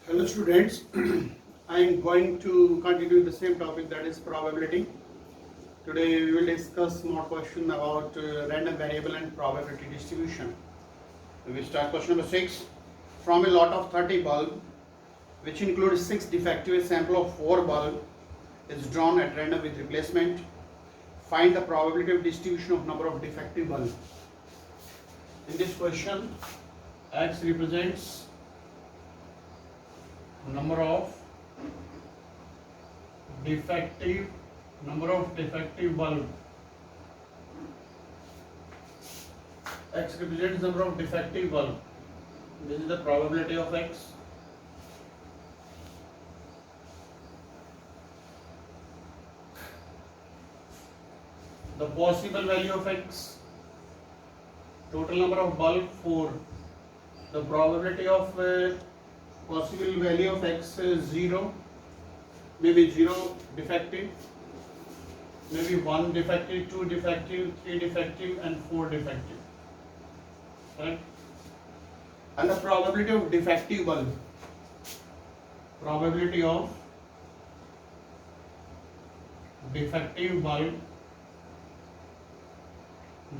Hello students, I am going to continue the same topic, that is probability. Today we will discuss more question about random variable and probability distribution. We start question number 6. From a lot of 30 bulb, which includes 6 defective, a sample of 4 bulb is drawn at random with replacement. Find the probability of distribution of number of defective bulb. In this question, X represents number of defective bulb. X represents number of defective bulb. This is the probability of X. The possible value of X. Total number of bulb 4. The probability of possible value of X is 0, maybe 0 defective, maybe 1 defective, 2 defective, 3 defective and 4 defective. Correct? And the probability of defective bulb. Probability of defective bulb,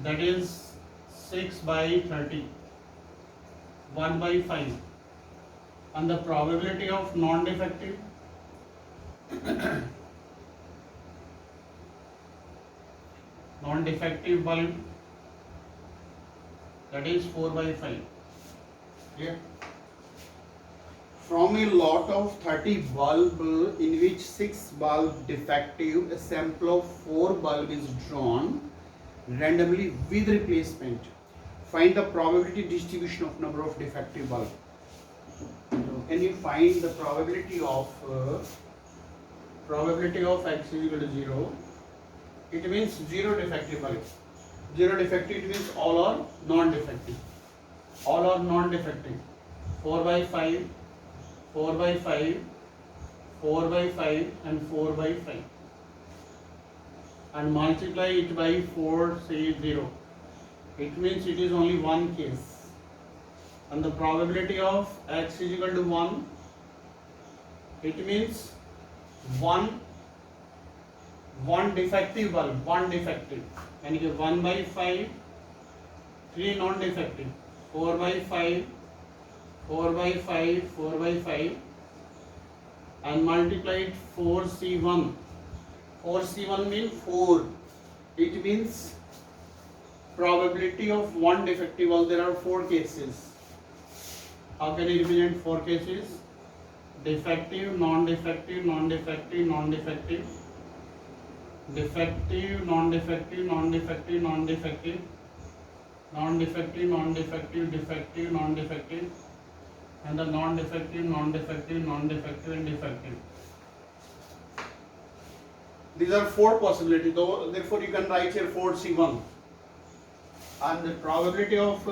that is 6 by 30, 1 by 5. And the probability of non-defective bulb, that is 4 by 5. Yeah. From a lot of 30 bulb in which 6 bulb defective, a sample of 4 bulb is drawn randomly with replacement. Find the probability distribution of number of defective bulb. Can you find the probability of X is equal to 0? It means 0 defective bulb. 0 defective, it means all are non-defective. All are non-defective. 4 by 5, 4 by 5, 4 by 5 and 4 by 5. And multiply it by 4, say 0. It means it is only one case. And the probability of X is equal to 1, it means one defective bulb, one defective. And you get 1 by 5, 3 non-defective, 4 by 5, 4 by 5, 4 by 5, and multiply it 4C1. 4C1 means 4. It means probability of one defective bulb. There are 4 cases. How can you represent 4 cases? Defective, non-defective, non-defective, non-defective, defective, non-defective, non-defective, non-defective, non-defective, non-defective, defective, non-defective, and the non-defective, non-defective, non-defective and defective. These are 4 possibilities. Therefore, you can write here 4C1. And the probability of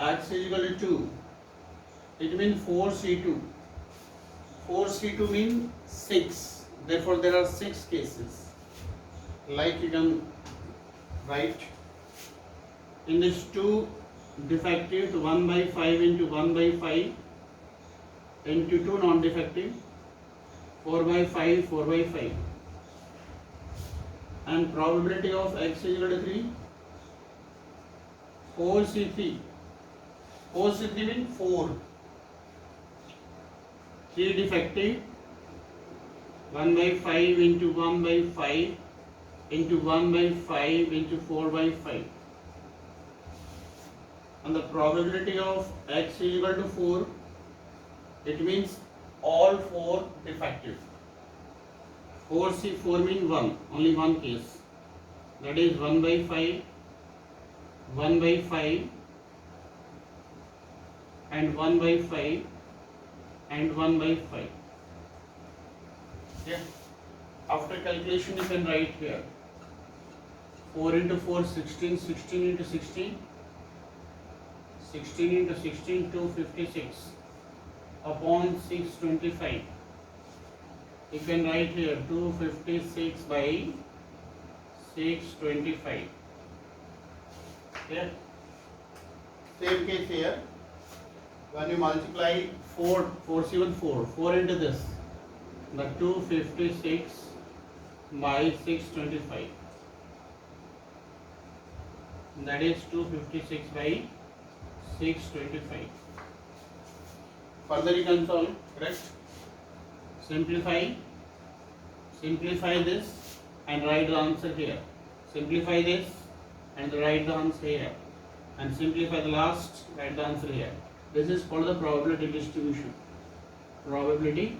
X is equal to 2. It means 4C2. 4C2 means 6. Therefore, there are 6 cases. Like you can write in this 2 defective, 1 by 5 into 1 by 5 into 2 non-defective, 4 by 5, 4 by 5. And probability of X is equal to 3. 4C3. 4C3 means 4. 3 defective, 1 by 5 into 1 by 5 into 1 by 5 into 4 by 5. And the probability of X is equal to 4. It means all 4 defective. 4C4 means 1, only one case. That is 1 by 5, 1 by 5 and 1 by 5 and 1 by 5. Yeah. After calculation you can write here 4 into 4 16, 16 into 16, 16 into 16 256 upon 625. You can write here 256 by 625. Yeah. Same case here. when you multiply 4 C 1 4 into this, the 256 by 625, that is 256 by 625. Further you can solve, correct? Simplify this and write the answer here. Simplify this and write the answer here, and simplify the last, write the answer here. This is called the probability distribution. Probability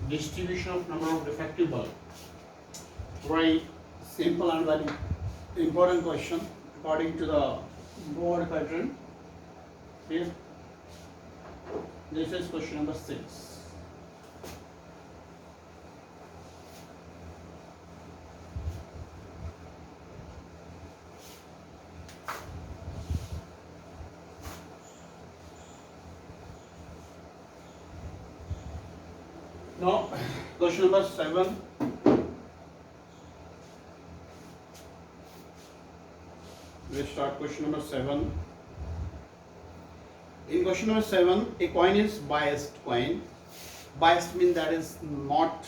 distribution of number of defective bulb. Very simple and very important question according to the board pattern. Here, this is question number 6. Now, question number 7. We start question number 7. In question number 7, a coin is biased coin. Biased means that is not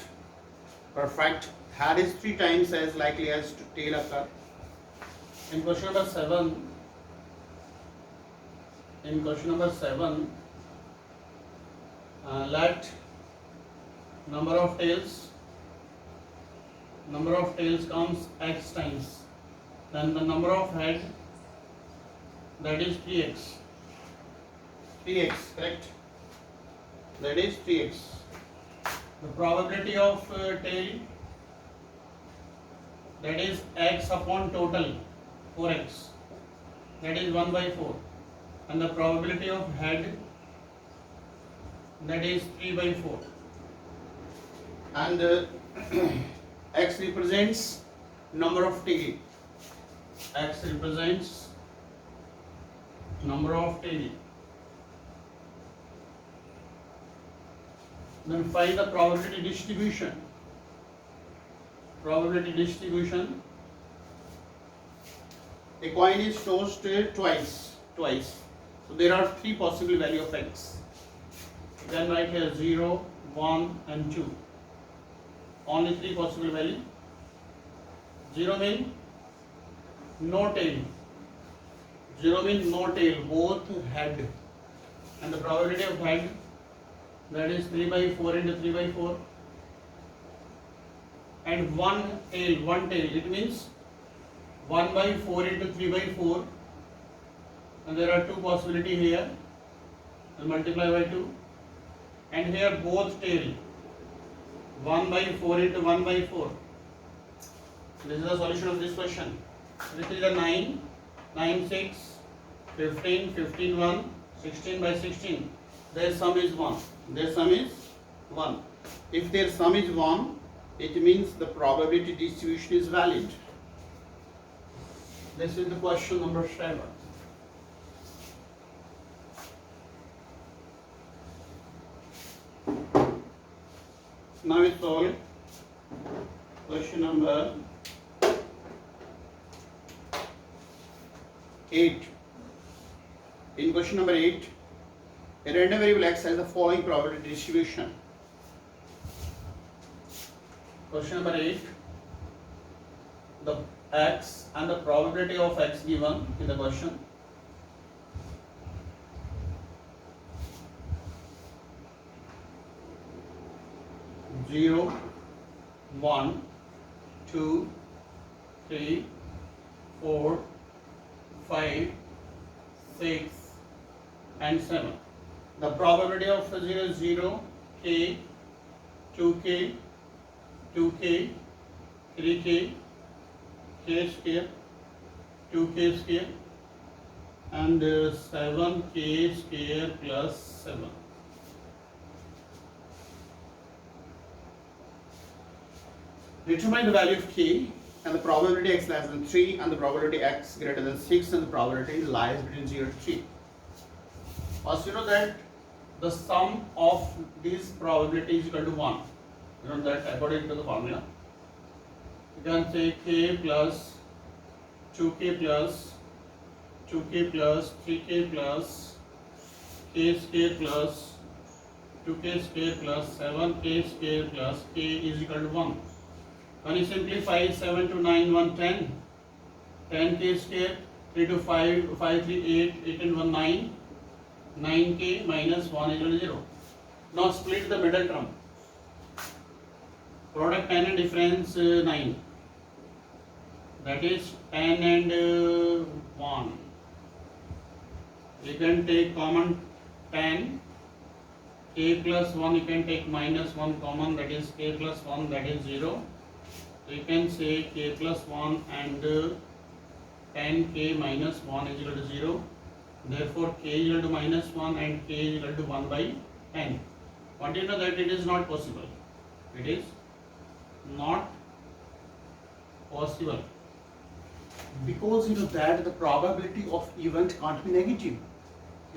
perfect. Head is 3 times as likely as to tail occur. In question number 7, let number of tails comes x times, then the number of head, that is 3x, correct? That is 3x. The probability of tail, that is x upon total 4x, that is 1 by 4, and the probability of head, that is 3 by 4. And x represents number of tail. X represents number of tail. Then find the probability distribution. Probability distribution. A coin is tossed twice. So there are 3 possible value of x. You can write here 0, 1 and 2. Only 3 possible value. 0 means no tail. 0 means no tail, both head. And the probability of head, that is 3 by 4 into 3 by 4. And one tail, it means 1 by 4 into 3 by 4. And there are 2 possibility here. And multiply by 2. And here both tail. 1 by 4 into 1 by 4. This is the solution of this question. This is a 9, 9, 6, 15, 15, 1, 16 by 16. Their sum is 1. If their sum is 1, it means the probability distribution is valid. This is the question number 7. Now we solve question number 8. In question number 8, a random variable x has the following probability distribution. Question number 8, the x and the probability of x given in the question. Zero, 1, 2, 3, 4, 5, 6 and 7. The probability of 0 is 0, k, 2k, 2k, 3k, k square, 2k square and 7k square plus 7. Determine the value of k and the probability x less than 3 and the probability x greater than 6 and the probability lies between 0 to 3. First, you know that the sum of these probabilities is equal to 1. You know that according to the formula. You can say k plus 2k plus 2k plus 3k plus k square plus 2k square plus 7k square plus k is equal to 1. When you simplify 7 to 9, 1, 10, 10k square, 3 to 5, 5, 3, 8, 8 and 1, 9, 9k minus 1 is equal to 0. Now split the middle term. Product 10 and difference 9. That is 10 and 1. You can take common 10. K plus 1 you can take minus 1 common, that is k plus 1, that is 0. So you can say k plus 1 and 10k minus 1 is equal to 0. Therefore k is equal to minus 1 and k is equal to 1 by 10. Want you know that it is not possible. It is not possible. Because you know that the probability of event can't be negative.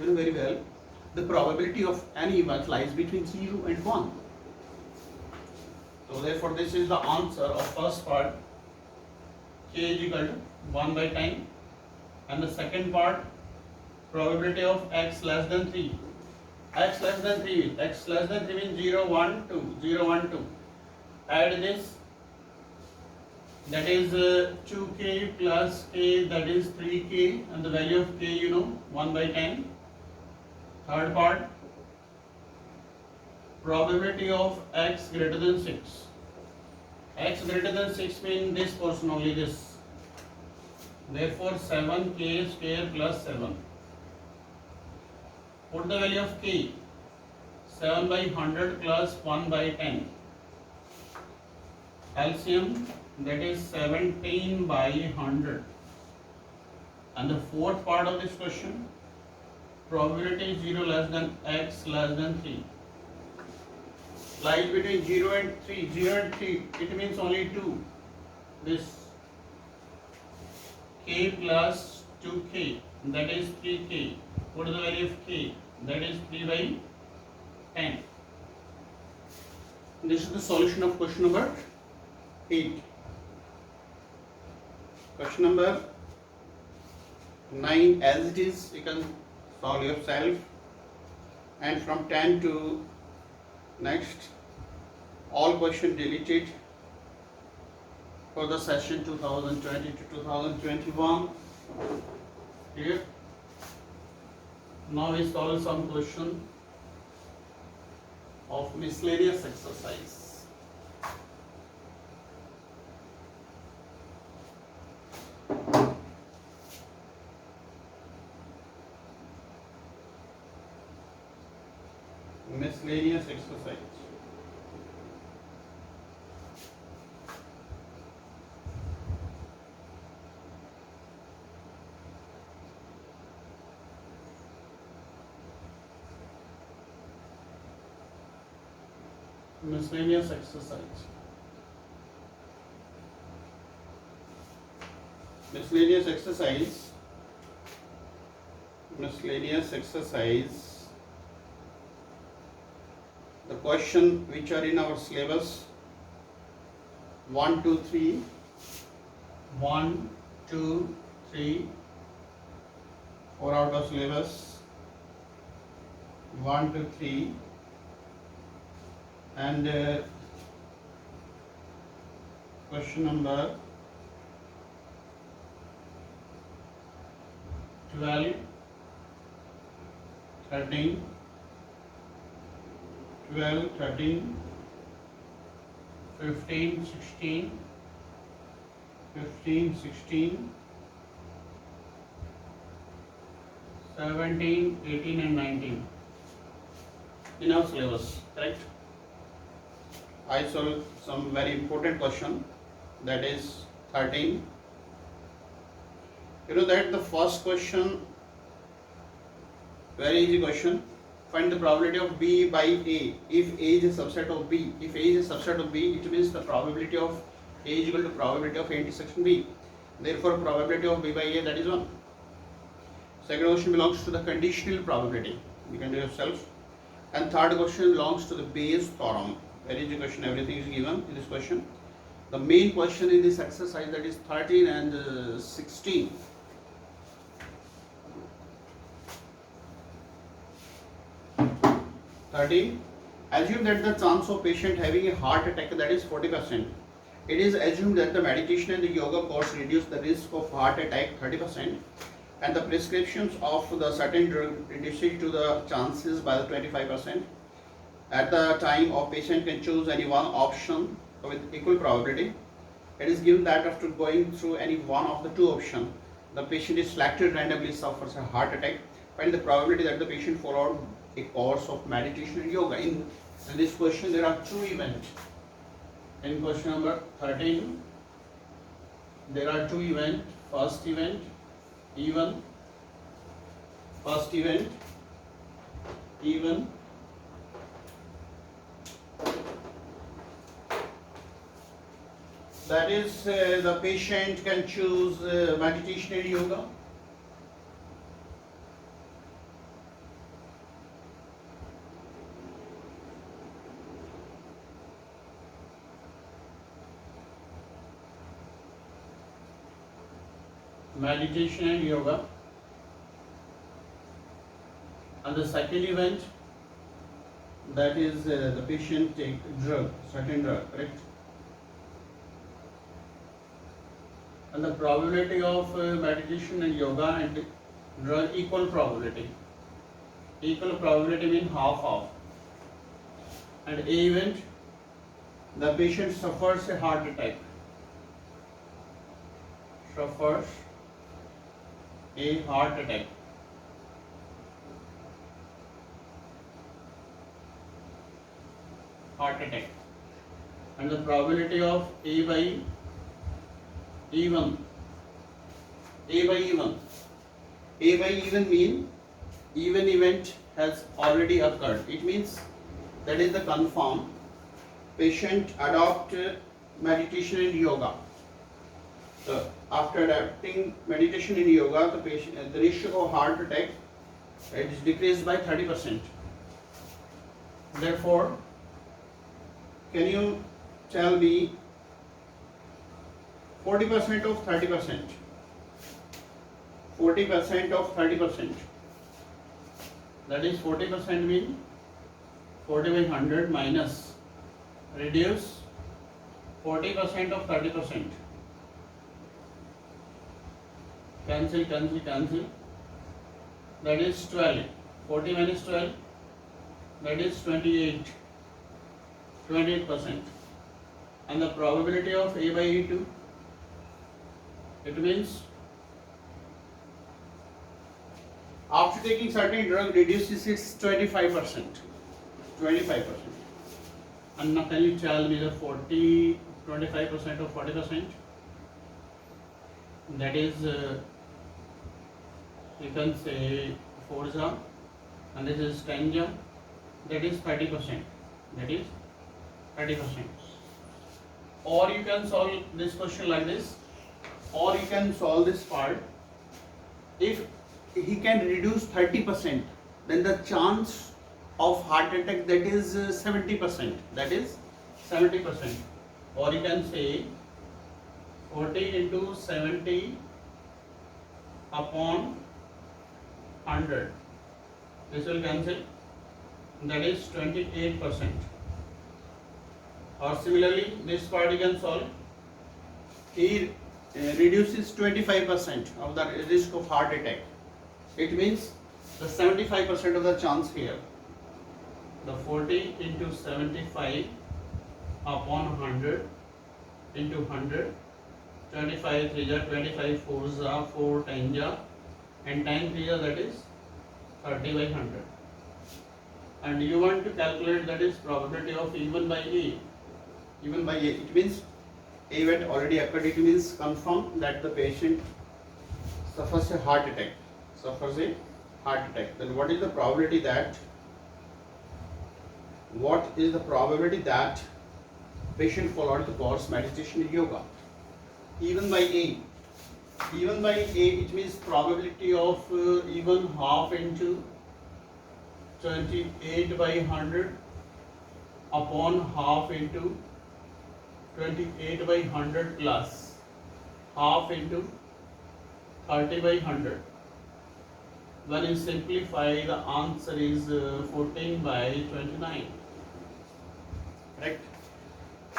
You know very well. The probability of any event lies between 0 and 1. So therefore this is the answer of first part, k is equal to 1 by 10, and the second part, probability of x less than 3. X less than 3, x less than 3 means 0, 1, 2, 0, 1, 2. Add this, that is 2k plus k, that is 3k, and the value of k you know 1 by 10. Third part, probability of x greater than 6. X greater than 6 means this portion only, this. Therefore 7k square plus 7. Put the value of k, 7 by 100 plus 1 by 10. LCM, that is 17 by 100. And the fourth part of this question, probability 0 less than x less than 3. Lies between 0 and 3. 0 and 3, it means only 2. This k plus 2k, that is 3k. What is the value of k? That is 3 by 10. This is the solution of question number 8. Question number 9 as it is, you can solve yourself. And from 10 to next, all questions deleted for the session 2020 to 2021. Clear? Now we solve some question of miscellaneous exercise. Miscellaneous exercise. Miscellaneous exercise. Miscellaneous exercise. Miscellaneous exercise. The question which are in our syllabus: 1, 2, 3, 1, 2, 3, 4 out of syllabus, 1, 2, 3, and question number 12, 13, 12, 13, 15, 16, 15, 16, 17, 18 and 19 in our syllabus, correct? I solved some very important question, that is 13. You know that the first question, very easy question. Find the probability of B by A if A is a subset of B. If A is a subset of B, it means the probability of A is equal to probability of A intersection B. Therefore, probability of B by A, that is 1. Second question belongs to the conditional probability. You can do yourself. And third question belongs to the Bayes theorem. Very easy question. Everything is given in this question. The main question in this exercise, that is 13 and 16. 13. Assume that the chance of patient having a heart attack, that is 40%. It is assumed that the meditation and the yoga course reduce the risk of heart attack 30%, and the prescriptions of the certain drug reduces to the chances by the 25%. At the time of patient can choose any one option with equal probability. It is given that after going through any one of the two options, the patient is selected randomly suffers a heart attack. Find the probability that the patient followed a course of meditation and yoga. In this question, there are two events. In question number 13, there are two events. First event, even. First event, even. That is, the patient can choose meditation and yoga. Meditation and yoga. And the second event, that is the patient take drug, certain drug, correct? And the probability of meditation and yoga and drug equal probability. Equal probability means half. And A event, the patient suffers a heart attack. Suffers a heart attack. Heart attack. And the probability of A by even. A by even. A by even mean even event has already occurred. It means that is the confirmed patient adopt meditation and yoga. So after adopting meditation and yoga, the ratio of heart attack is decreased by 30%. Therefore, can you tell me 40% of 30%? 40% of 30%. That is 40% mean 40 by 100 minus reduce 40% of 30%. Cancel. That is 12. 40 minus 12. That is 28. 28%. And the probability of A by A2. It means after taking certain drug reduces its 25%. 25%. And now can you tell me the 25% of 40%? That is, you can say 4 and this is 10 that is 30%. That is 30%. Or you can solve this question like this, or you can solve this part. If he can reduce 30%, then the chance of heart attack, that is 70%. That is 70%. Or you can say 40 into 70 upon 100. This will cancel. That is 28%. Or similarly, this part you can solve. He reduces 25% of the risk of heart attack. It means the 75% of the chance here. The 40 into 75 upon 100 into 100. 25 3 25 4 4 10 and 10 3 that is 30 by 100. And you want to calculate that is probability of even by A. Even by A, it means A event already occurred. It means confirm that the patient suffers a heart attack. Then what is the probability that patient followed the course meditation and yoga? Even by A. Even by A, it means probability of even half into 28 by 100 upon half into 28 by 100 plus half into 30 by 100. When you simplify, the answer is 14/29. Correct?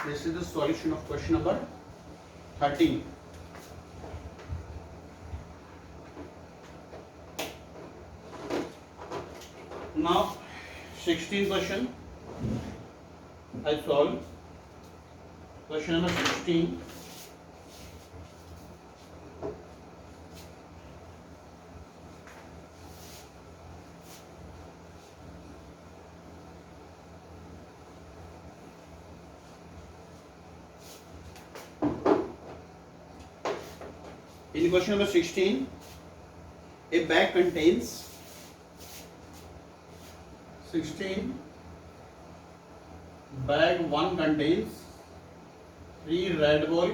This is the solution of question number 13. Now, 16th question I solve. Question number 16. In question number 16, a bag contains 16. Bag 1 contains 3 red ball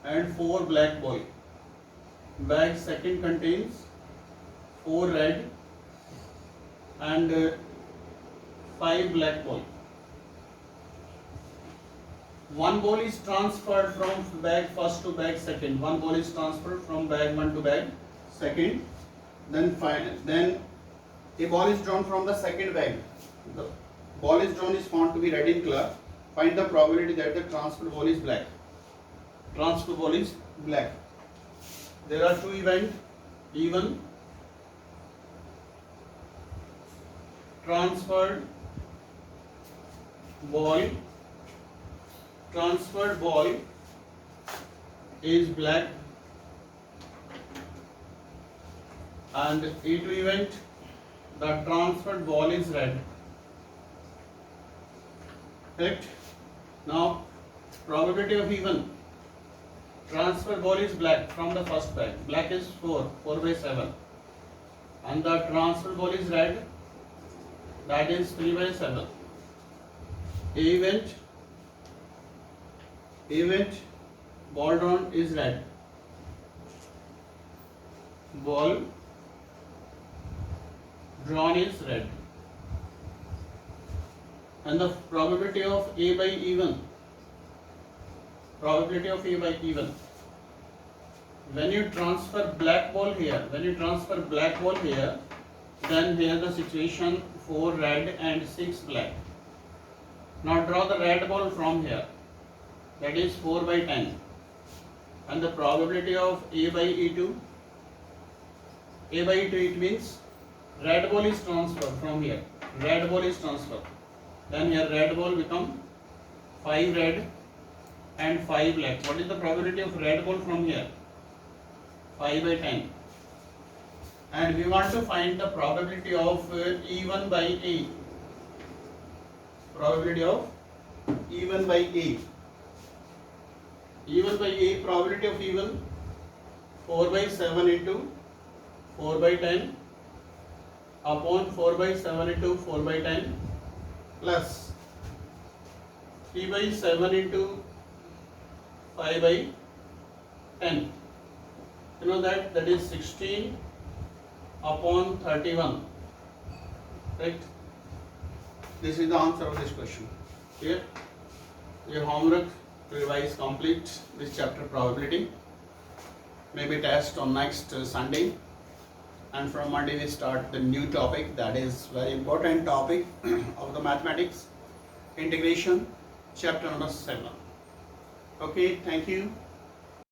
and 4 black ball. Bag 2 contains 4 red and 5 black ball. One ball is transferred from bag 1st to bag 2nd. One ball is transferred from bag 1 to bag 2nd. Then a ball is drawn from the 2nd bag. The ball is drawn is found to be red in color. Find the probability that the transferred ball is black. Transfer ball is black. There are two events: even transferred ball is black, and E2 event, the transferred ball is red. Correct? Now, probability of even, transfer ball is black from the first bag. Black is 4/7, and the transfer ball is red, that is 3/7. Event ball drawn is red. Ball drawn is red. And the probability of A by even. When you transfer black ball here, then here the situation 4 red and 6 black. Now draw the red ball from here. That is 4/10. And the probability of A by E2, it means red ball is transferred from here. Then here red ball become 5 red and 5 black. What is the probability of red ball from here? 5/10. And we want to find the probability of even by A. Probability of even by A. Probability of even 4/7 into 4/10 upon 4/7 into 4/10 plus 3/7 into 5/10. You know that is 16 upon 31. Right? This is the answer of this question. Clear? Your homework to revise complete this chapter probability. Maybe test on next Sunday, and from Monday we start the new topic, that is very important topic of the mathematics, integration, chapter number 7. Okay, thank you.